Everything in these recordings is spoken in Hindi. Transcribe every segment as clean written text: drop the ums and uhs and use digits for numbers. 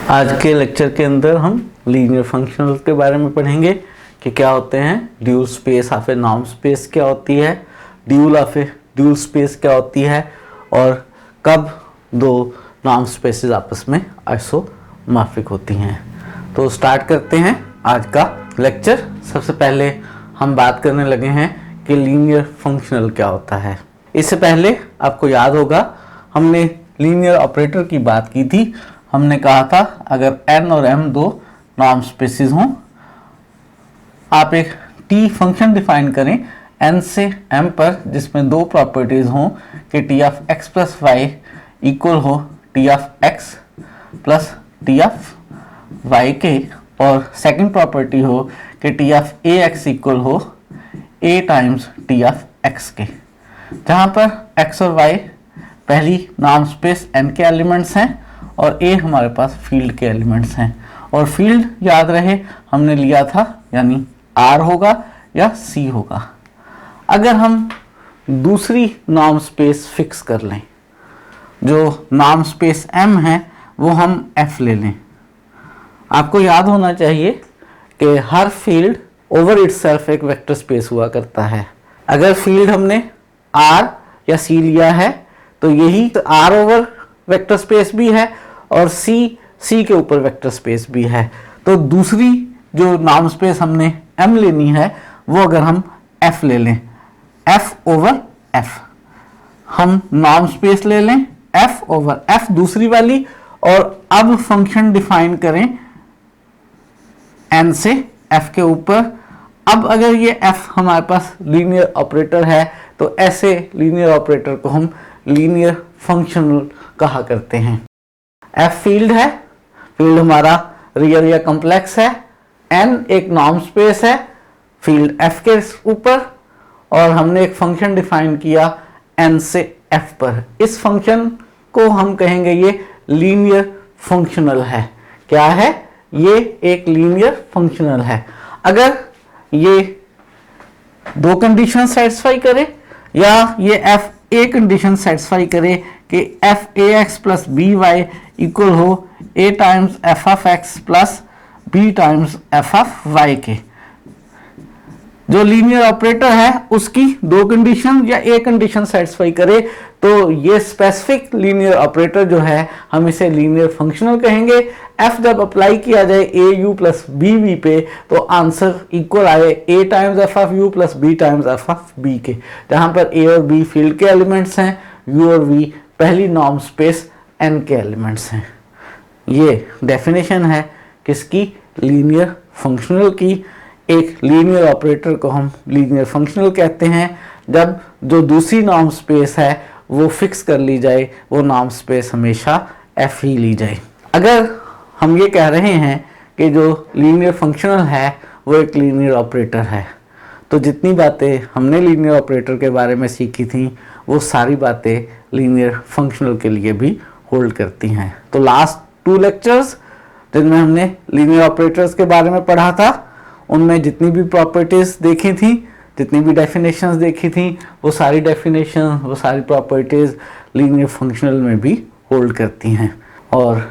आज के लेक्चर के अंदर हम लीनियर फंक्शनल के बारे में पढ़ेंगे कि क्या होते हैं, dual space of A norm space क्या होती है, dual of A dual space क्या होती है और कब दो नॉर्म स्पेसेस आपस में आइसोमॉर्फिक होती हैं। तो स्टार्ट करते हैं आज का लेक्चर। सबसे पहले हम बात करने लगे हैं कि लीनियर फंक्शनल क्या होता है। इससे पहले आपको याद होगा हमने लीनियर ऑपरेटर की बात की थी। हमने कहा था अगर n और m दो नॉर्म स्पेसेस हों, आप एक t फंक्शन डिफाइन करें n से m पर जिसमें दो प्रॉपर्टीज हों कि t of x plus Y equal हो t of x plus t of y के, और सेकंड प्रॉपर्टी हो कि t ऑफ ax इक्वल हो a times t of x के, जहाँ पर x और y पहली नॉर्म स्पेस n के एलिमेंट्स हैं और a हमारे पास फील्ड के एलिमेंट्स हैं। और फील्ड याद रहे हमने लिया था यानी R होगा या C होगा। अगर हम दूसरी नॉर्म स्पेस फिक्स कर लें, जो नॉर्म स्पेस M है वो हम F ले लें। आपको याद होना चाहिए कि हर फील्ड ओवर इटसेल्फ एक वेक्टर स्पेस हुआ करता है। अगर फील्ड हमने R या C लिया है तो यही R ओवर वेक्टर स्पेस भी है और C के ऊपर वेक्टर स्पेस भी है। तो दूसरी जो नॉर्म स्पेस हमने M लेनी है वो अगर हम F ले लें, F ओवर F, हम नॉर्म स्पेस ले लें F ओवर F दूसरी वाली, और अब फंक्शन डिफाइन करें n से f के ऊपर। अब अगर ये f हमारे पास लीनियर ऑपरेटर है तो ऐसे लीनियर ऑपरेटर को हम लीनियर फंक्शनल कहा करते हैं। f फील्ड है, फील्ड हमारा रियल या कॉम्प्लेक्स है, n एक नॉर्म स्पेस है फील्ड f के ऊपर, और हमने एक फंक्शन डिफाइन किया n से f पर। इस फंक्शन को हम कहेंगे ये लीनियर फंक्शनल है। क्या है? ये एक लीनियर फंक्शनल है। अगर ये दो कंडीशन सेटिस्फाई करे या ये f ए कंडीशन सेटिस्फाई करे कि F A X plus B Y equal हो A times F of X plus B times F of Y के, जो लीनियर ऑपरेटर है उसकी दो कंडीशन या एक कंडीशन सेटिस्फाई करे तो ये स्पेसिफिक लीनियर ऑपरेटर जो है हम इसे लीनियर फंक्शनल कहेंगे। f जब अप्लाई किया जाए A U plus B V पे तो आंसर इक्वल आए A times F of U plus B times F of B के, जहां पर ए और बी फील्ड के एलिमेंट्स हैं, यू और वी पहली नॉर्म स्पेस n के एलिमेंट्स हैं। ये डेफिनेशन है किसकी? लीनियर फंक्शनल की। एक लीनियर ऑपरेटर को हम लीनियर फंक्शनल कहते हैं जब जो दूसरी नॉर्म स्पेस है वो फिक्स कर ली जाए, वो नॉर्म स्पेस हमेशा f ही ली जाए। अगर हम ये कह रहे हैं कि जो लीनियर फंक्शनल है वो एक लीनियर ऑपरेटर है, तो जितनी बातें हमने लीनियर ऑपरेटर के बारे में सीखी थी वो सारी बातें लीनियर फंक्शनल के लिए भी होल्ड करती हैं। तो लास्ट 2 लेक्चर्स जिनमें हमने लीनियर ऑपरेटर्स के बारे में पढ़ा था उनमें जितनी भी प्रॉपर्टीज देखी थी, जितनी भी डेफिनेशंस देखी थी, वो सारी डेफिनेशन, वो सारी प्रॉपर्टीज लीनियर फंक्शनल में भी होल्ड करती हैं। और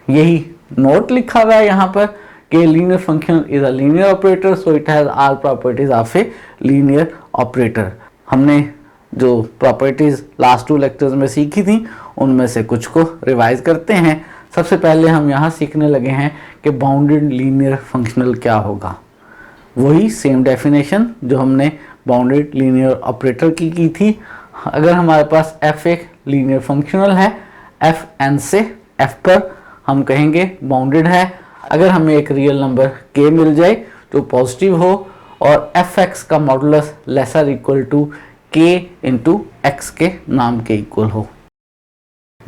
यही नोट लिखा हुआ है यहाँ पर कि linear functional is a linear operator so it has all properties of a linear operator. हमने जो प्रॉपर्टीज लास्ट 2 लेक्चर्स में सीखी थी उनमें से कुछ को रिवाइज करते हैं। सबसे पहले हम यहाँ सीखने लगे हैं कि बाउंडेड लीनियर फंक्शनल क्या होगा। वही सेम डेफिनेशन जो हमने बाउंडेड लीनियर ऑपरेटर की थी। अगर हमारे पास f एक लीनियर फंक्शनल है, f n से f पर हम कहेंगे बाउंडेड है। अगर हमें एक रियल नंबर k मिल जाए जो पॉजिटिव हो और fx का modulus lesser equal to k into x के नाम के इक्वल हो,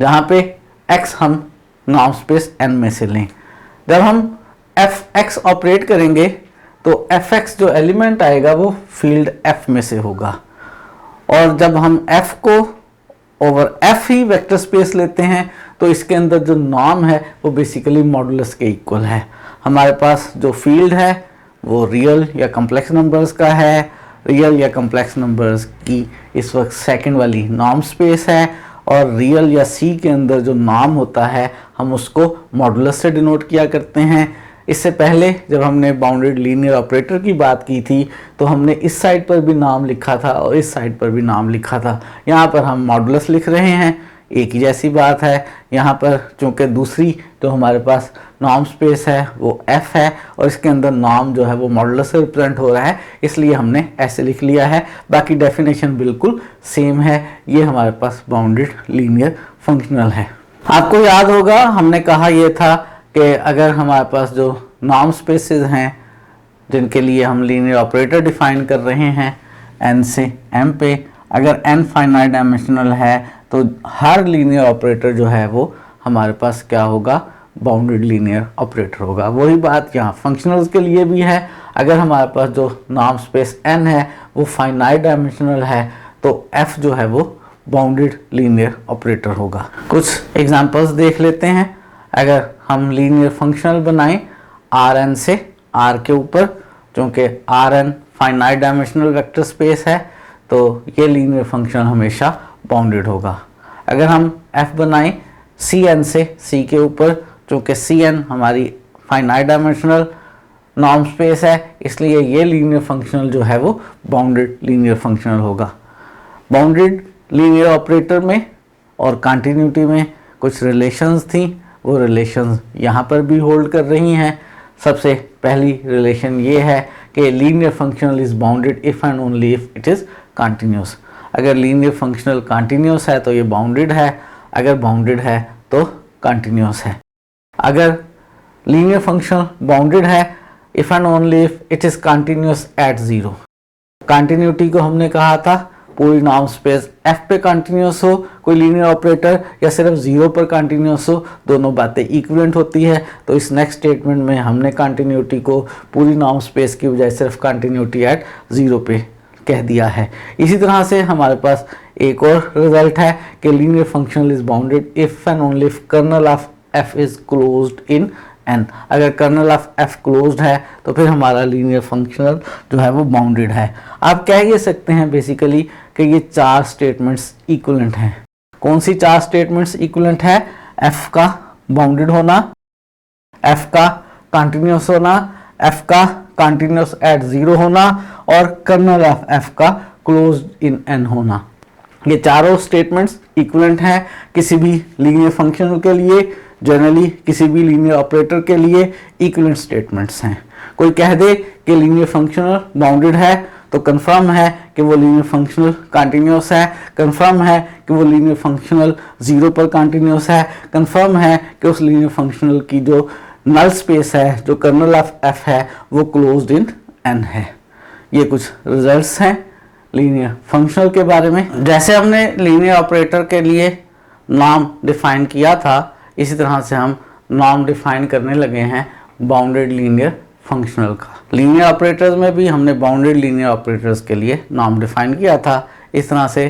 जहाँ पे x हम नॉर्म स्पेस n में से लें। जब हम fx ऑपरेट करेंगे तो fx जो एलिमेंट आएगा वो फील्ड f में से होगा, और जब हम f को ओवर f ही वेक्टर स्पेस लेते हैं तो इसके अंदर जो नॉर्म है वो बेसिकली मॉडुलस के इक्वल है। हमारे पास जो फील्ड है वो रियल या कॉम्प्लेक्स नंबर्स का है। रियल या कॉम्प्लेक्स नंबर्स की इस वक्त सेकंड वाली नॉर्म स्पेस है और रियल या सी के अंदर जो नाम होता है हम उसको मॉडुलस से डिनोट किया करते हैं। इससे पहले जब हमने बाउंडेड लीनियर ऑपरेटर की बात की थी तो हमने इस साइड पर भी नाम लिखा था और इस साइड पर भी नाम लिखा था। यहाँ पर हम मॉडुलस लिख रहे हैं, एक ही जैसी बात है। यहाँ पर चूँकि दूसरी जो हमारे पास नॉर्म स्पेस है वो f है और इसके अंदर नाम जो है वो मॉडुलस से रिप्रेजेंट हो रहा है, इसलिए हमने ऐसे लिख लिया है। बाकी डेफिनेशन बिल्कुल सेम है। ये हमारे पास बाउंडेड लीनियर फंक्शनल है। आपको याद होगा हमने कहा ये था कि अगर हमारे पास जो नॉर्म स्पेसेस हैं जिनके लिए हम लीनियर ऑपरेटर डिफाइन कर रहे हैं n से m पे, अगर n फाइनाइट डायमेंशनल है तो हर लीनियर ऑपरेटर जो है वो हमारे पास क्या होगा, बाउंडेड लीनियर ऑपरेटर होगा। वही बात यहाँ फंक्शनल्स के लिए भी है। अगर हमारे पास जो नॉर्म स्पेस n है वो फाइनाइट डायमेंशनल है तो f जो है वो बाउंडेड लीनियर ऑपरेटर होगा। कुछ एग्जांपल्स देख लेते हैं। अगर हम लीनियर फंक्शनल बनाएं Rn से R के ऊपर, क्योंकि Rn finite dimensional vector space है तो ये लीनियर फंक्शन हमेशा बाउंडेड होगा। अगर हम f बनाएं Cn से C के ऊपर, क्योंकि Cn हमारी फाइनाइट डायमेंशनल नॉर्म स्पेस है, इसलिए ये लीनियर फंक्शनल जो है वो बाउंडेड लीनियर फंक्शनल होगा। बाउंडेड लीनियर ऑपरेटर में और कंटिन्यूटी में कुछ रिलेशंस थी, वो रिलेशंस यहाँ पर भी होल्ड कर रही हैं। सबसे पहली रिलेशन ये है कि linear functional is bounded if and only if it is continuous. अगर लीनियर फंक्शनल कंटिन्यूस है तो ये बाउंडेड है, अगर बाउंडेड है तो कंटिन्यूस है। अगर लीनियर फंक्शनल बाउंडेड है if and only if it is continuous at zero. Continuity को हमने कहा था पूरी नॉर्म स्पेस f पे कंटिन्यूस हो कोई लीनियर ऑपरेटर या सिर्फ ज़ीरो पर कंटिन्यूस हो, दोनों बातें इक्विवेलेंट होती है। तो इस नेक्स्ट स्टेटमेंट में हमने कंटिन्यूटी को पूरी नॉर्म स्पेस की बजाय सिर्फ कंटिन्यूटी एट ज़ीरो पे कह दिया है। इसी तरह से हमारे पास एक और रिजल्ट है कि linear functional is bounded if and only if kernel of f is closed in n। अगर कर्नल ऑफ f क्लोज्ड है तो फिर हमारा लीनियर फंक्शनल जो है वो बाउंडेड है। आप कह ये सकते हैं बेसिकली कि ये चार स्टेटमेंट्स इक्विवेलेंट हैं। कौन सी चार स्टेटमेंट्स इक्विवेलेंट है? f का बाउंडेड होना, f का कंटिन्यूस होना, f का कंटिन्यूस एट ज़ीरो होना और कर्नल ऑफ f का क्लोज्ड इन n होना। ये चारों स्टेटमेंट्स इक्विवेलेंट हैं किसी भी लीनियर फंक्शनल के लिए, जनरली किसी भी लीनियर ऑपरेटर के लिए इक्विवेलेंट स्टेटमेंट्स हैं। कोई कह दे कि लीनियर फंक्शनल बाउंडेड है तो कंफर्म है कि वो लीनियर फंक्शनल कंटिन्यूस है, कंफर्म है कि वो लीनियर फंक्शनल ज़ीरो पर कंटिन्यूस है, कंफर्म है कि उस लीनियर फंक्शनल की जो नल स्पेस है, जो कर्नल ऑफ f है, वो क्लोज्ड इन n है। ये कुछ रिजल्ट्स हैं लीनियर फंक्शनल के बारे में। जैसे हमने लीनियर ऑपरेटर के लिए नाम डिफाइन किया था, इसी तरह से हम नाम डिफाइन करने लगे हैं बाउंडेड लीनियर फंक्शनल का। लीनियर ऑपरेटर्स में भी हमने बाउंडेड लीनियर ऑपरेटर्स के लिए नाम डिफाइन किया था। इस तरह से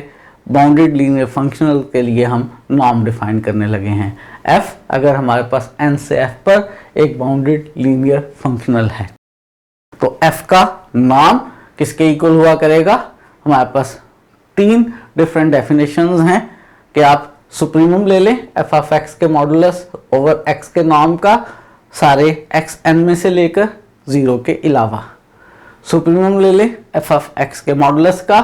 बाउंडेड लीनियर फंक्शनल के लिए हम नाम डिफाइन करने लगे हैं। f अगर हमारे पास n से f पर एक बाउंडेड लीनियर फंक्शनल है तो f का नाम किसके इक्वल हुआ करेगा? हमारे पास तीन डिफरेंट डेफिनेशंस हैं कि आप सुप्रीमम ले लें f ऑफ x के मॉडुलस ओवर x के नाम का सारे x n में से लेकर ज़ीरो के अलावा। सुप्रीमम ले लें f ऑफ x के मॉडुलस का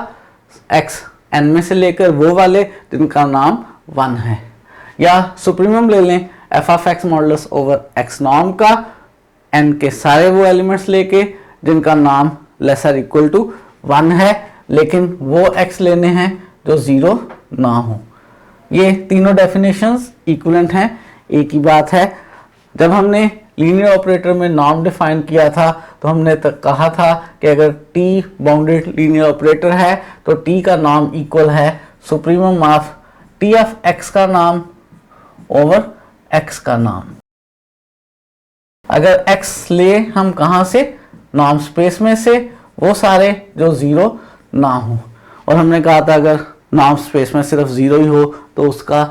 x n में से लेकर वो वाले जिनका नाम 1 है, या सुप्रीमम ले लें f of x modulus over x norm का n के सारे वो एलिमेंट्स लेके जिनका नाम लेसर इक्वल टू 1 है, लेकिन वो x लेने हैं जो ज़ीरो ना हो। ये तीनों डेफिनेशंस इक्विवेलेंट हैं। एक ही बात है, जब हमने लीनियर ऑपरेटर में नाम डिफाइन किया था तो हमने कहा था कि अगर t बाउंडेड लीनियर ऑपरेटर है तो t का नाम इक्वल है supremum of t of x का नाम ओवर x का नाम। अगर x ले हम कहाँ से? नॉर्म स्पेस में से, वो सारे जो ज़ीरो ना हो। और हमने कहा था अगर नॉर्म स्पेस में सिर्फ ज़ीरो ही हो तो उसका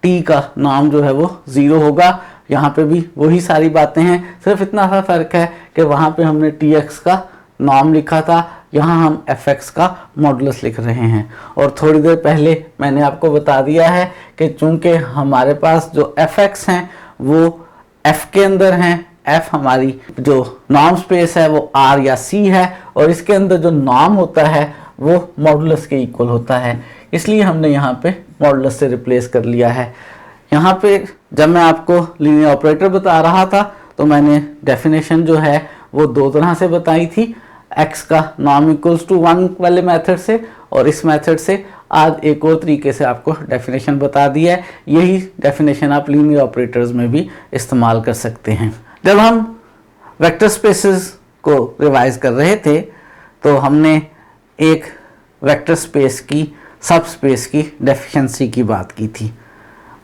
t का नाम जो है वो ज़ीरो होगा। यहाँ पे भी वही सारी बातें हैं, सिर्फ इतना सा फ़र्क है कि वहाँ पे हमने tx का नाम लिखा था, यहाँ हम fx का मॉडुलस लिख रहे हैं। और थोड़ी देर पहले मैंने आपको बता दिया है कि चूंकि हमारे पास जो fx हैं वो f के अंदर हैं, f हमारी जो नॉर्म स्पेस है वो r या c है, और इसके अंदर जो नॉर्म होता है वो मॉडुलस के इक्वल होता है, इसलिए हमने यहाँ पे मॉडुलस से रिप्लेस कर लिया है। यहाँ पे जब मैं आपको लीनियर ऑपरेटर बता रहा था तो मैंने डेफिनेशन जो है वो दो तरह से बताई थी, x का नॉर्म इक्वल्स टू 1 वाले मेथड से, और इस मेथड से आज एक और तरीके से आपको डेफिनेशन बता दी है। यही डेफिनेशन आप लीनियर ऑपरेटर्स में भी इस्तेमाल कर सकते हैं। जब हम वेक्टर स्पेसेस को रिवाइज कर रहे थे तो हमने एक वेक्टर स्पेस की सब स्पेस की डेफिशिएंसी की बात की थी।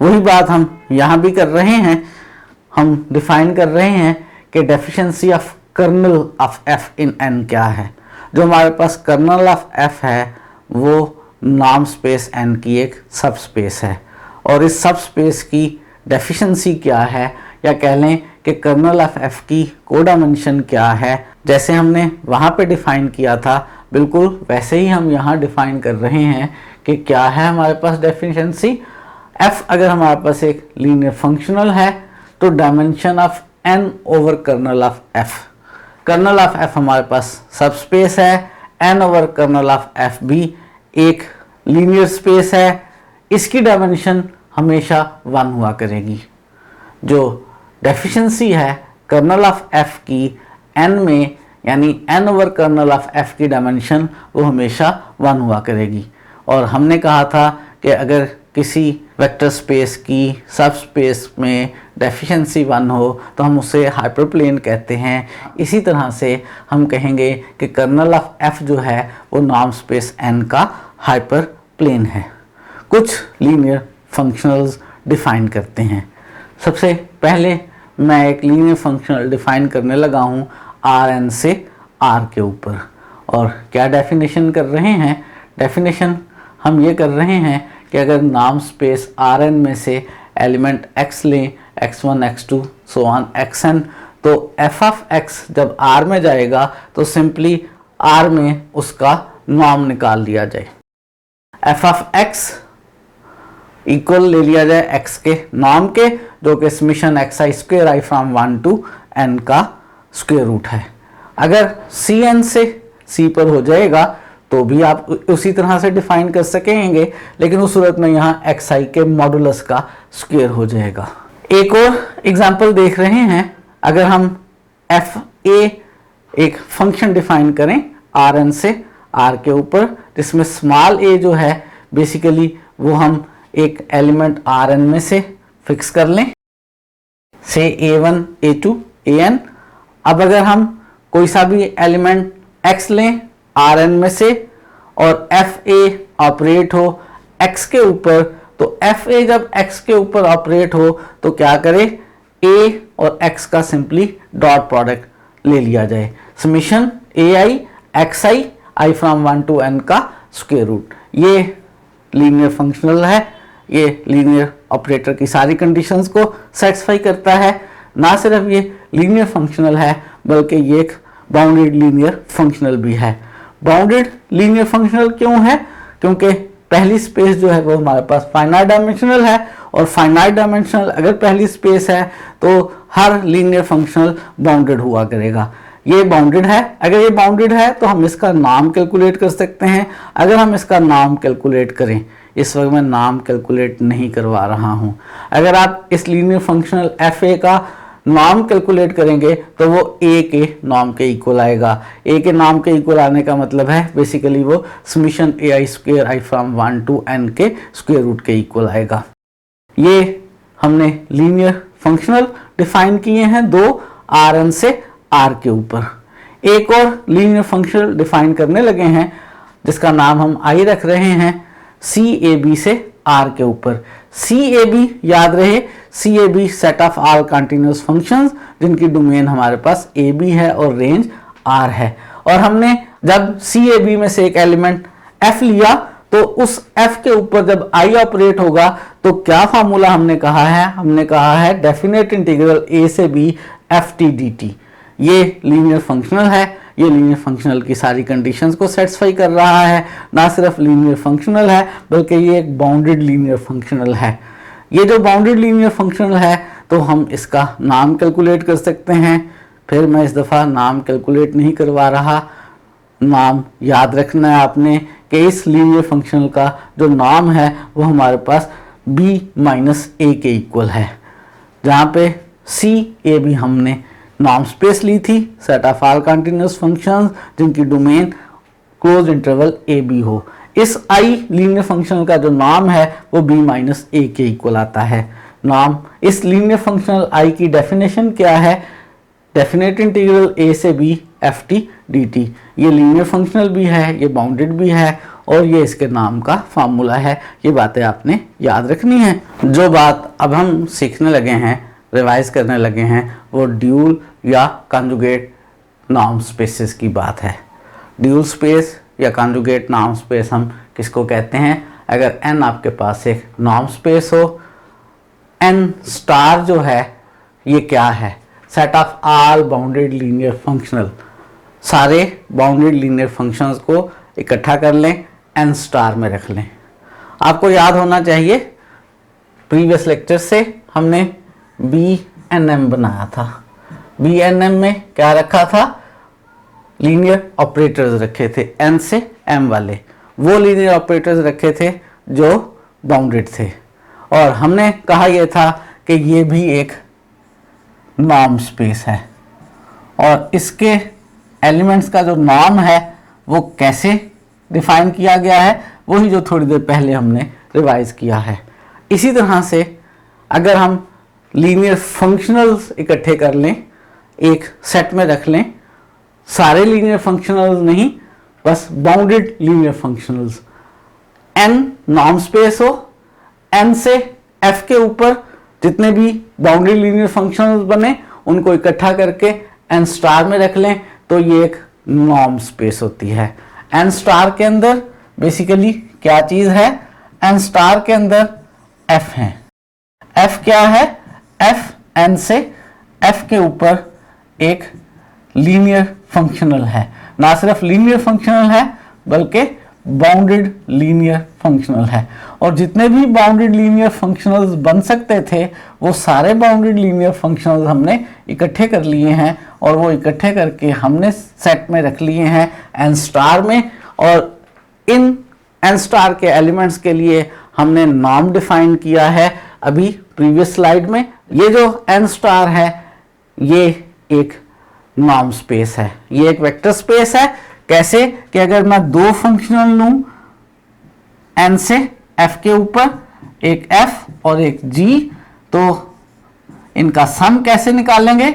वही बात हम यहाँ भी कर रहे हैं। हम डिफाइन कर रहे हैं कि deficiency of kernel of F in N क्या है। जो हमारे पास कर्नल ऑफ एफ है वो नॉर्म स्पेस एन की एक सब स्पेस है, और इस सब स्पेस की डेफिशिएंसी क्या है, या कह लें कि कर्नल ऑफ एफ की कोडाइमेंशन क्या है। जैसे हमने वहाँ पे डिफाइन किया था बिल्कुल वैसे ही हम यहाँ डिफाइन कर रहे हैं कि क्या है हमारे पास डेफिशिएंसी। एफ अगर हमारे पास एक लीनियर फंक्शनल है तो dimension of N over kernel of F. Kernel of F हमारे पास सब स्पेस है, N over kernel of F भी एक लीनियर स्पेस है, इसकी डायमेंशन हमेशा 1 हुआ करेगी। जो डेफिशिएंसी है कर्नल ऑफ एफ की एन में, यानी N over kernel of F की डायमेंशन वो हमेशा 1 हुआ करेगी। और हमने कहा था कि अगर किसी वेक्टर स्पेस की सब स्पेस में डेफिशिएंसी 1 हो तो हम उसे हाइपरप्लेन कहते हैं। इसी तरह से हम कहेंगे कि कर्नल ऑफ एफ जो है वो नॉर्म स्पेस एन का हाइपरप्लेन है। कुछ लीनियर फंक्शनल्स डिफाइन करते हैं। सबसे पहले मैं एक लीनियर फंक्शनल डिफाइन करने लगा हूँ आर एन से आर के ऊपर। और क्या डेफिनेशन कर रहे हैं? डेफिनेशन हम ये कर रहे हैं कि अगर नॉर्म स्पेस आर एन में से एलिमेंट x लें, x1 x2 so on xn, तो f ऑफ x जब r में जाएगा तो सिंपली r में उसका नॉर्म निकाल लिया जाए। f ऑफ x इक्वल ले लिया जाए x के नॉर्म के, जो कि summation xi square i from 1 to n का स्क्वायर रूट है। अगर cn से c पर हो जाएगा तो भी आप उसी तरह से डिफाइन कर सकेंगे, लेकिन उस सूरत में यहाँ xi के मॉडुलस का स्क्वायर हो जाएगा। एक और एग्जांपल देख रहे हैं। अगर हम fa एक फंक्शन डिफाइन करें rn से r के ऊपर, जिसमें स्मॉल a जो है बेसिकली वो हम एक एलिमेंट rn में से फिक्स कर लें, से a1 a2 an। अब अगर हम कोई सा भी एलिमेंट x लें rn में से और fa ऑपरेट हो x के ऊपर, तो fa जब x के ऊपर ऑपरेट हो तो क्या करे, a और x का सिंपली डॉट प्रोडक्ट ले लिया जाए, summation ai xi i from 1 to n का स्क्वायर रूट। ये लीनियर फंक्शनल है, ये लीनियर ऑपरेटर की सारी कंडीशंस को सेटिस्फाई करता है। ना सिर्फ ये लीनियर फंक्शनल है बल्कि ये एक बाउंडेड लीनियर फंक्शनल भी है। बाउंडेड लीनियर फंक्शनल क्यों है? क्योंकि पहली स्पेस जो है वो हमारे पास फाइनाइट डायमेंशनल है, और फाइनाइट डायमेंशनल अगर पहली स्पेस है तो हर लीनियर फंक्शनल बाउंडेड हुआ करेगा। ये बाउंडेड है। अगर ये बाउंडेड है तो हम इसका नाम कैलकुलेट कर सकते हैं। अगर हम इसका नाम कैलकुलेट करें, इस वक्त मैं नाम कैलकुलेट नहीं करवा रहा हूँ, अगर आप इस लीनियर फंक्शनल fa का नॉर्म कैलकुलेट करेंगे तो वो a के नॉर्म के इक्वल आएगा। a के नॉर्म के इक्वल आने का मतलब है बेसिकली वो summation ai square i from 1 to n के स्क्वायर रूट के इक्वल आएगा। ये हमने लीनियर फंक्शनल डिफाइन किए हैं दो rn से r के ऊपर। एक और लीनियर फंक्शनल डिफाइन करने लगे हैं जिसका नाम हम i रख रहे हैं cab से r के ऊपर। cab याद रहे, cab set of all continuous functions जिनकी डोमेन हमारे पास ab है और रेंज r है। और हमने जब cab में से एक एलिमेंट f लिया तो उस f के ऊपर जब i ऑपरेट होगा तो क्या फार्मूला हमने कहा है? हमने कहा है डेफिनेट इंटीग्रल a से b ft dt। ये लीनियर फंक्शनल है, ये लीनियर फंक्शनल की सारी कंडीशंस को सेटिस्फाई कर रहा है। ना सिर्फ लीनियर फंक्शनल है बल्कि ये एक बाउंडेड लीनियर फंक्शनल है। ये जो बाउंडेड लीनियर फंक्शनल है तो हम इसका नाम कैलकुलेट कर सकते हैं। फिर मैं इस दफ़ा नाम कैलकुलेट नहीं करवा रहा, नाम याद रखना है आपने कि इस लीनियर फंक्शनल का जो नाम है वो हमारे पास b माइनस ए के इक्वल है, जहाँ पे सी ए भी हमने नॉर्म स्पेस ली थी, set of all continuous functions जिनकी domain closed interval A B हो। इस आई लीनियर फंक्शनल का जो नाम है वो b माइनस ए के इक्वल आता है। नाम इस लीनियर फंक्शनल आई की डेफिनेशन क्या है? डेफिनेट इंटीग्रल a से b F T D T. ये लीनियर फंक्शनल भी है, ये बाउंडेड भी है और ये इसके नाम का फार्मूला है। ये बातें आपने याद रखनी है। जो बात अब हम सीखने लगे हैं, रिवाइज करने लगे हैं, वो ड्यूल या कॉन्जुगेट नॉर्म स्पेसेस की बात है। ड्यूल स्पेस या कॉन्जुगेट नॉर्म स्पेस हम किसको कहते हैं? अगर n आपके पास एक नॉर्म स्पेस हो, n स्टार जो है ये क्या है? Set of all bounded linear functional. सारे बाउंडेड लीनियर फंक्शंस को इकट्ठा कर लें, n स्टार में रख लें। आपको याद होना चाहिए प्रीवियस लेक्चर से हमने BNM बनाया था। BNM में क्या रखा था? लीनियर ऑपरेटर्स रखे थे, n से m वाले। वो लीनियर ऑपरेटर्स रखे थे जो बाउंडेड थे और हमने कहा यह था कि ये भी एक नॉर्म स्पेस है और इसके एलिमेंट्स का जो नॉर्म है वो कैसे डिफाइन किया गया है, वही जो थोड़ी देर पहले हमने रिवाइज किया है। इसी तरह से अगर हम लीनियर फंक्शनल्स इकट्ठे कर लें, एक सेट में रख लें, सारे लीनियर फंक्शनल्स नहीं, बस bounded linear functionals, n norm space हो, n से f के ऊपर जितने भी बाउंडेड लीनियर फंक्शनल्स बने उनको इकट्ठा करके n स्टार में रख लें तो ये एक नॉर्म स्पेस होती है। n स्टार के अंदर बेसिकली क्या चीज़ है? n स्टार के अंदर f है। f क्या है? f n से f के ऊपर एक लीनियर फंक्शनल है। ना सिर्फ लीनियर फंक्शनल है बल्कि बाउंडेड लीनियर फंक्शनल है और जितने भी बाउंडेड लीनियर फंक्शनल्स बन सकते थे वो सारे बाउंडेड लीनियर फंक्शनल्स हमने इकट्ठे कर लिए हैं और वो इकट्ठे करके हमने सेट में रख लिए हैं n स्टार में। और इन n स्टार के एलिमेंट्स के लिए हमने नॉर्म डिफाइन किया है अभी प्रीवियस स्लाइड में। ये जो n स्टार है ये एक नॉर्म स्पेस है, ये एक वेक्टर स्पेस है। कैसे कि अगर मैं दो फंक्शनल लूं n से f के ऊपर, एक f और एक g, तो इनका सम कैसे निकालेंगे?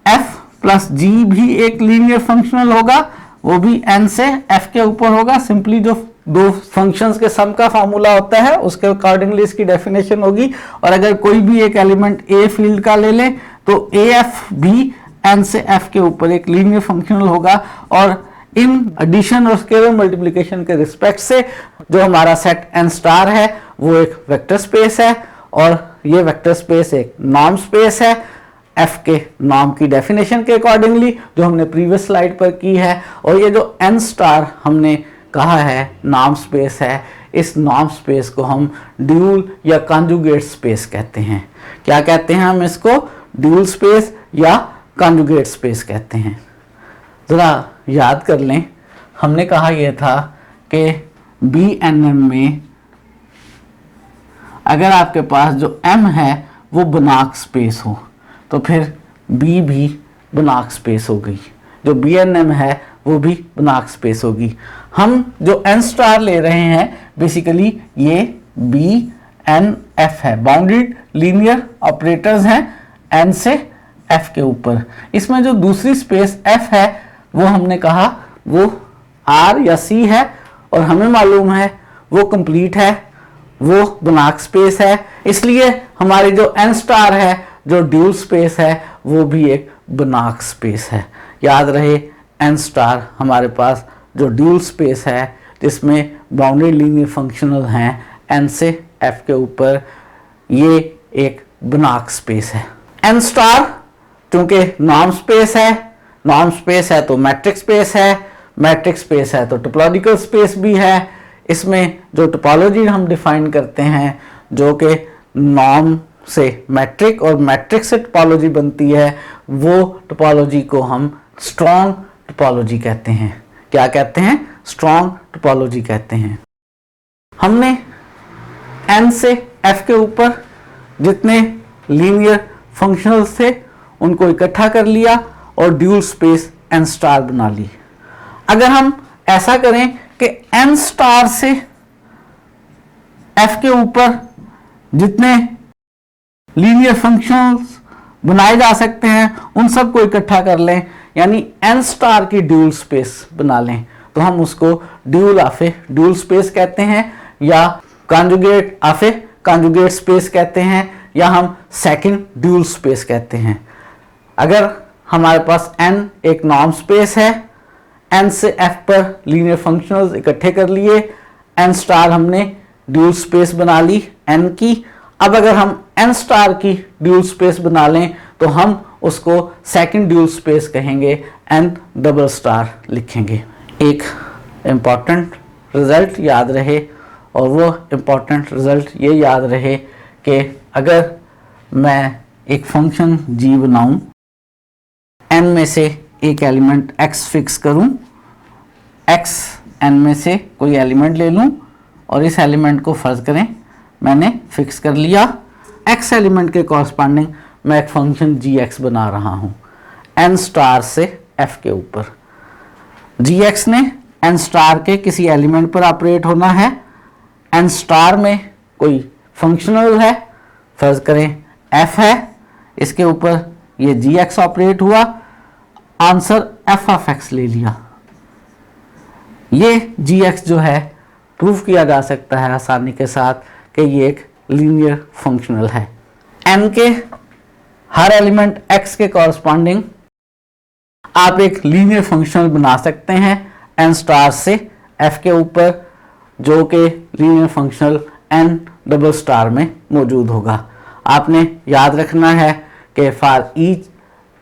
f प्लस g भी एक लीनियर फंक्शनल होगा, वो भी n से f के ऊपर होगा। सिंपली जो दो फंक्शंस के सम का फार्मूला होता है उसके अकॉर्डिंगली इसकी डेफिनेशन होगी। और अगर कोई भी एक एलिमेंट a फील्ड का ले लें तो af भी n से f के ऊपर एक लीनियर फंक्शनल होगा। और इन एडिशन और स्केलर मल्टीप्लिकेशन के रिस्पेक्ट से जो हमारा सेट n स्टार है वो एक वेक्टर स्पेस है और ये वेक्टर स्पेस एक नॉर्म स्पेस है f के नॉर्म की डेफिनेशन के अकॉर्डिंगली जो हमने प्रीवियस स्लाइड पर की है। और ये जो n स्टार हमने कहा है नॉर्म स्पेस है, इस नॉर्म स्पेस को हम ड्यूल या कॉन्जुगेट स्पेस कहते हैं। क्या कहते हैं हम इसको? ड्यूल स्पेस या कॉन्जुगेट स्पेस कहते हैं। ज़रा याद कर लें, हमने कहा यह था कि BNM में अगर आपके पास जो M है वो बनाक स्पेस हो तो फिर B भी बनाक स्पेस हो गई, जो BNM है वो भी बनाक स्पेस होगी। हम जो n स्टार ले रहे हैं बेसिकली ये BNF है, बाउंडेड लीनियर ऑपरेटर्स हैं n से f के ऊपर। इसमें जो दूसरी स्पेस f है वो हमने कहा वो R या C है और हमें मालूम है वो कंप्लीट है, वो बनाक स्पेस है। इसलिए हमारी जो n स्टार है जो ड्यूल स्पेस है वो भी एक बनाक स्पेस है। याद रहे n स्टार हमारे पास जो ड्यूल स्पेस है जिसमें बाउंडेड लीनियर फंक्शनल हैं n से f के ऊपर, ये एक बनाक स्पेस है। n स्टार क्योंकि नॉर्म स्पेस है नॉर्म स्पेस है तो मैट्रिक्स स्पेस है, मैट्रिक्स स्पेस है तो टोपोलॉजिकल स्पेस भी है। इसमें जो टोपोलॉजी हम डिफाइन करते हैं, जो कि नॉर्म से मैट्रिक और मैट्रिक्स से टोपोलॉजी बनती है, वो टोपोलॉजी को हम स्ट्रॉन्ग टोपोलॉजी कहते हैं। क्या कहते हैं? स्ट्रॉन्ग टोपोलॉजी कहते हैं। हमने n से f के ऊपर जितने लीनियर फंक्शनल्स थे उनको इकट्ठा कर लिया और ड्यूल स्पेस n स्टार बना ली। अगर हम ऐसा करें कि n स्टार से f के ऊपर जितने लीनियर फंक्शंस बनाए जा सकते हैं उन सबको इकट्ठा कर लें, यानी n स्टार की ड्यूल स्पेस बना लें, तो हम उसको dual of A dual space कहते हैं, या conjugate of A conjugate space कहते हैं, या हम सेकंड ड्यूल स्पेस कहते हैं। अगर हमारे पास n एक नॉर्म स्पेस है, n से f पर लीनियर फंक्शनल्स इकट्ठे कर लिए, n स्टार हमने ड्यूल स्पेस बना ली n की। अब अगर हम n स्टार की ड्यूल स्पेस बना लें तो हम उसको सेकंड ड्यूल स्पेस कहेंगे, n डबल स्टार लिखेंगे। एक इम्पॉर्टेंट रिजल्ट याद रहे, और वो इम्पॉर्टेंट रिजल्ट ये याद रहे कि अगर मैं एक फंक्शन g बनाऊं, n में से एक एलिमेंट x फिक्स करूं, x n में से कोई एलिमेंट ले लूं और इस एलिमेंट को फर्ज करें मैंने फिक्स कर लिया, x एलिमेंट के कॉरस्पॉन्डिंग मैं एक फंक्शन gx बना रहा हूं n स्टार से f के ऊपर। gx ने n स्टार के किसी एलिमेंट पर ऑपरेट होना है, n स्टार में कोई फंक्शनल है, फर्ज करें f है, इसके ऊपर ये gx ऑपरेट हुआ, आंसर f ऑफ x ले लिया। ये gx जो है प्रूव किया जा सकता है आसानी के साथ कि ये एक लीनियर फंक्शनल है। n के हर एलिमेंट x के कॉरस्पॉन्डिंग आप एक लीनियर फंक्शनल बना सकते हैं n स्टार से f के ऊपर, जो कि linear functional n double star में मौजूद होगा। आपने याद रखना है कि for each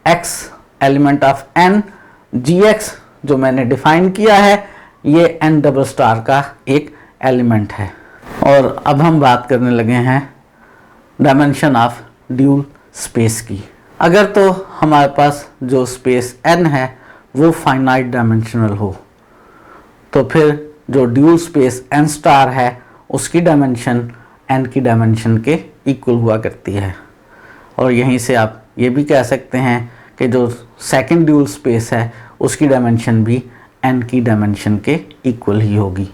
x element of n, gx जो मैंने डिफाइन किया है ये n डबल स्टार का एक एलिमेंट है। और अब हम बात करने लगे हैं डायमेंशन ऑफ ड्यूल स्पेस की। अगर तो हमारे पास जो स्पेस n है वो फाइनाइट डायमेंशनल हो, तो फिर जो ड्यूल स्पेस n स्टार है उसकी डायमेंशन n की डायमेंशन के इक्वल हुआ करती है। और यहीं से आप ये भी कह सकते हैं कि जो सेकंड ड्यूल स्पेस है उसकी डायमेंशन भी n की डायमेंशन के इक्वल ही होगी।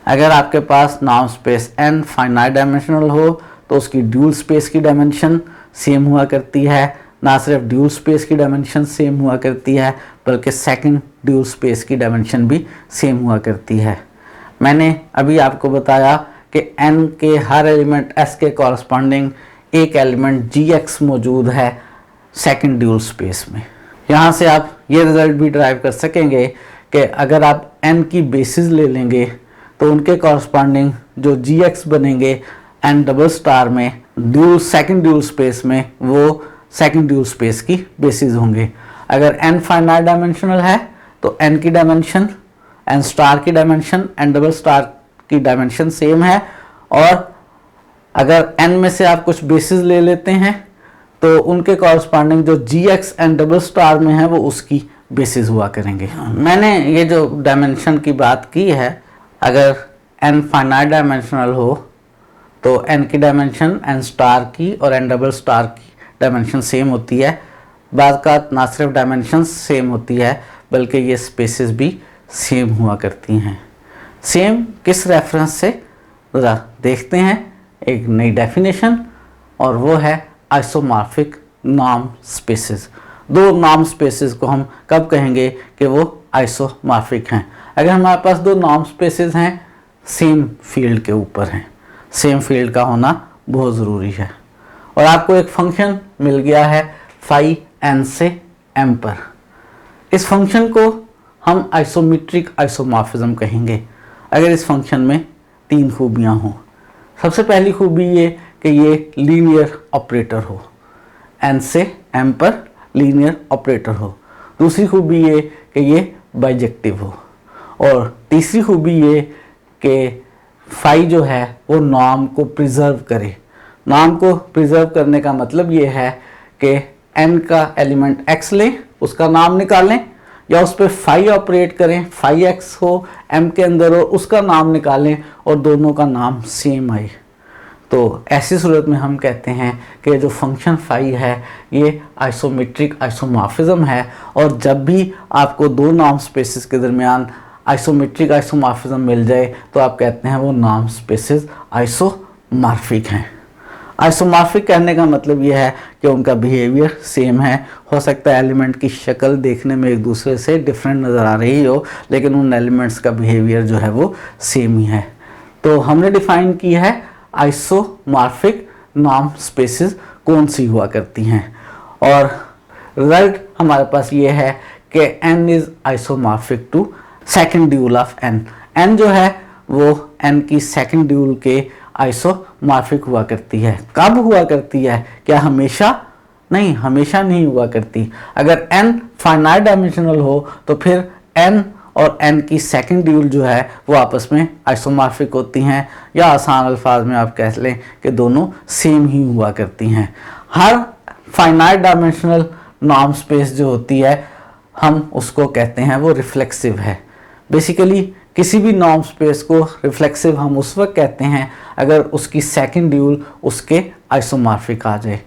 अगर आपके पास norm space n finite dimensional हो तो उसकी ड्यूल स्पेस की डायमेंशन सेम हुआ करती है। ना सिर्फ ड्यूल स्पेस की डायमेंशन सेम हुआ करती है बल्कि सेकंड ड्यूल स्पेस की डायमेंशन भी सेम हुआ करती है। मैंने अभी आपको बताया कि n के हर एलिमेंट s के कॉरस्पॉन्डिंग एक एलिमेंट gx मौजूद है सेकंड ड्यूल स्पेस में। यहाँ से आप ये रिजल्ट भी ड्राइव कर सकेंगे कि अगर आप n की बेसिस ले लेंगे तो उनके कॉरस्पॉन्डिंग जो gx बनेंगे n डबल स्टार में ड्यूल सेकंड ड्यूल स्पेस में, वो सेकंड ड्यूल स्पेस की बेसिस होंगे। अगर n फाइनाइट डायमेंशनल है तो n की डायमेंशन, n स्टार की डायमेंशन, n डबल स्टार की डायमेंशन सेम है। और अगर n में से आप कुछ बेसिस ले लेते हैं तो उनके कॉरस्पॉन्डिंग जो gx n डबल स्टार में है वो उसकी बेसिस हुआ करेंगे। मैंने ये जो डायमेंशन की बात की है, अगर n फाइनाइट डायमेंशनल हो तो n की डायमेंशन n स्टार की और n डबल स्टार की डायमेंशन सेम होती है। बाद का ना सिर्फ डायमेंशन सेम होती है बल्कि ये स्पेसेस भी सेम हुआ करती हैं। सेम किस रेफरेंस से, ज़रा देखते हैं एक नई डेफिनेशन, और वो है आइसोमॉर्फिक नॉर्म स्पेसेस। दो नॉर्म स्पेसेस को हम कब कहेंगे कि वो आइसोमॉर्फिक हैं? अगर हमारे पास दो नॉर्म स्पेसेस हैं सेम फील्ड के ऊपर हैं। सेम फील्ड का होना बहुत ज़रूरी है। और आपको एक फंक्शन मिल गया है फाई n से m पर। इस फंक्शन को हम आइसोमेट्रिक आइसोमॉर्फिज्म कहेंगे अगर इस फंक्शन में तीन खूबियां हों। सबसे पहली खूबी ये कि ये लीनियर ऑपरेटर हो, n से m पर लीनियर ऑपरेटर हो। दूसरी खूबी ये कि ये बाइजेक्टिव हो, और तीसरी खूबी ये कि फाई जो है वो नाम को प्रिजर्व करे। नाम को प्रिजर्व करने का मतलब ये है कि n का एलिमेंट x लें, उसका नाम निकालें, या उस पर फाई ऑपरेट करें, फाई x हो m के अंदर और उसका नाम निकालें और दोनों का नाम सेम आए। तो ऐसी सूरत में हम कहते हैं कि जो फंक्शन फाई है ये आइसोमेट्रिक आइसोमॉर्फिज्म है, और जब भी आपको दो नाम स्पेसेस के दरमियान आइसोमेट्रिक आइसोमॉर्फिज्म मिल जाए तो आप कहते हैं वो नाम स्पेसेस आइसोमॉर्फिक हैं। आइसोमॉर्फिक कहने का मतलब ये है कि उनका बिहेवियर सेम है। हो सकता है एलिमेंट की शक्ल देखने में एक दूसरे से डिफरेंट नज़र आ रही हो, लेकिन उन एलिमेंट्स का बिहेवियर जो है वो सेम ही है। तो हमने डिफाइन की है आइसोमॉर्फिक नाम स्पेसेस कौन सी हुआ करती हैं, और रिजल्ट हमारे पास ये है कि n is isomorphic to second dual of n। n जो है वो n की सेकेंड ड्यूल के आइसोमॉर्फिक हुआ करती है। कब हुआ करती है? क्या हमेशा? नहीं, हमेशा नहीं हुआ करती। अगर n फाइनाइट डायमेंशनल हो तो फिर n और n की सेकेंड ड्यूल जो है वो आपस में आइसोमॉर्फिक होती हैं, या आसान अल्फाज में आप कह लें कि दोनों सेम ही हुआ करती हैं। हर फाइनाइट डायमेंशनल नॉर्म स्पेस जो होती है हम उसको कहते हैं वो रिफ्लेक्सिव है। बेसिकली किसी भी नॉर्म स्पेस को रिफ्लेक्सिव हम उस वक्त कहते हैं अगर उसकी सेकेंड ड्यूल उसके आइसोमॉर्फिक आ जाए।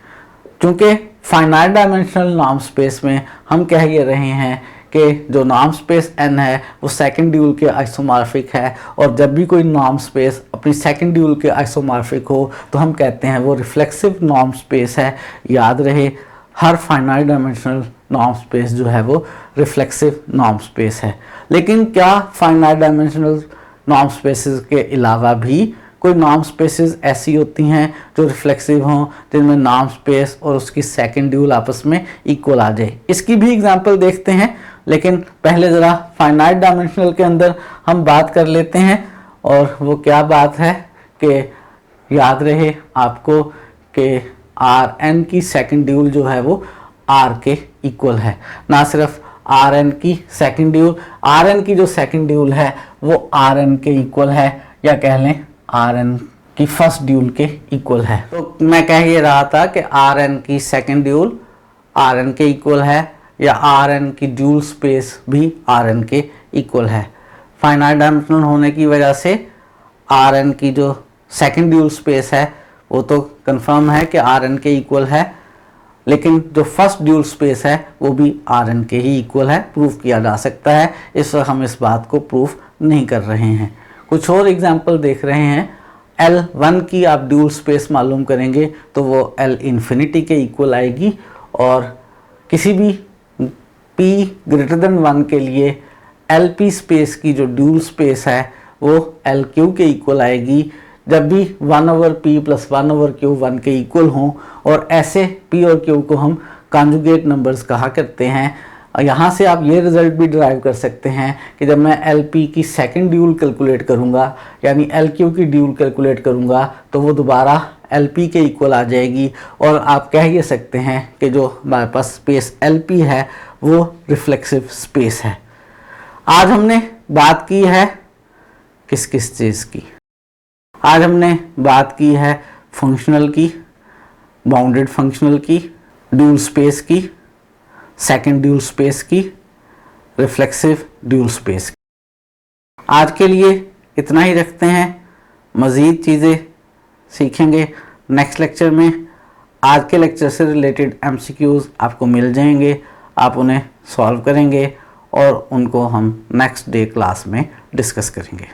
क्योंकि फाइनाइट डायमेंशनल नॉर्म स्पेस में हम कह ये रहे हैं कि जो नॉर्म स्पेस n है वो सेकेंड ड्यूल के आइसोमॉर्फिक है, और जब भी कोई नॉर्म स्पेस अपनी सेकेंड ड्यूल के आइसोमॉर्फिक हो तो हम कहते हैं वो रिफ्लेक्सिव नॉर्म स्पेस है। याद रहे, हर फाइनाइट डायमेंशनल नॉर्म स्पेस जो है वो रिफ्लेक्सिव नॉर्म स्पेस है। लेकिन क्या फाइनाइट डायमेंशनल नॉर्म स्पेसेस के अलावा भी कोई नॉर्म स्पेसेस ऐसी होती हैं जो रिफ्लेक्सिव हों, जिनमें नॉर्म स्पेस और उसकी सेकेंड ड्यूल आपस में इक्वल आ जाए? इसकी भी एग्जांपल देखते हैं, लेकिन पहले ज़रा फाइनाइट डायमेंशनल के अंदर हम बात कर लेते हैं। और वो क्या बात है कि याद रहे आपको कि Rn की सेकेंड ड्यूल जो है वो R के इक्वल है। ना सिर्फ Rn की सेकेंड ड्यूल, Rn की जो सेकेंड ड्यूल है वो Rn के इक्वल है, या कह लें Rn की फर्स्ट ड्यूल के इक्वल है। तो मैं कह ये रहा था कि Rn की सेकेंड ड्यूल Rn के इक्वल है, या Rn की ड्यूल स्पेस भी Rn के इक्वल है। फाइनाइट डायमेंशनल होने की वजह से Rn की जो सेकेंड ड्यूल स्पेस है वो तो कंफर्म है कि Rn के इक्वल है, लेकिन जो फर्स्ट ड्यूल स्पेस है वो भी Rn के ही इक्वल है। प्रूफ किया जा सकता है, इस वक्त हम इस बात को प्रूफ नहीं कर रहे हैं। कुछ और एग्जाम्पल देख रहे हैं। L1 की आप ड्यूल स्पेस मालूम करेंगे तो वो L इन्फिनिटी के इक्वल आएगी, और किसी भी p ग्रेटर देन 1 के लिए LP स्पेस की जो ड्यूल स्पेस है वो LQ के इक्वल आएगी जब भी 1/p + 1/q 1 के इक्वल हों। और ऐसे p और q को हम कॉन्जुगेट नंबर्स कहा करते हैं। यहाँ से आप ये रिज़ल्ट भी ड्राइव कर सकते हैं कि जब मैं LP की सेकेंड ड्यूल कैलकुलेट करूँगा, यानी LQ की ड्यूल कैलकुलेट करूँगा, तो वो दोबारा LP के इक्वल आ जाएगी। और आप कह ये सकते हैं कि जो हमारे पास स्पेस LP है वो रिफ्लेक्सिव स्पेस है। आज हमने बात की है किस किस चीज़ की? आज हमने बात की है फंक्शनल की, बाउंडेड फंक्शनल की, ड्यूल स्पेस की, सेकेंड ड्यूल स्पेस की, रिफ्लेक्सिव ड्यूल स्पेस की। आज के लिए इतना ही रखते हैं, मज़ीद चीज़ें सीखेंगे नेक्स्ट लेक्चर में। आज के लेक्चर से रिलेटेड MCQs आपको मिल जाएंगे, आप उन्हें सॉल्व करेंगे और उनको हम नेक्स्ट डे क्लास में डिस्कस करेंगे।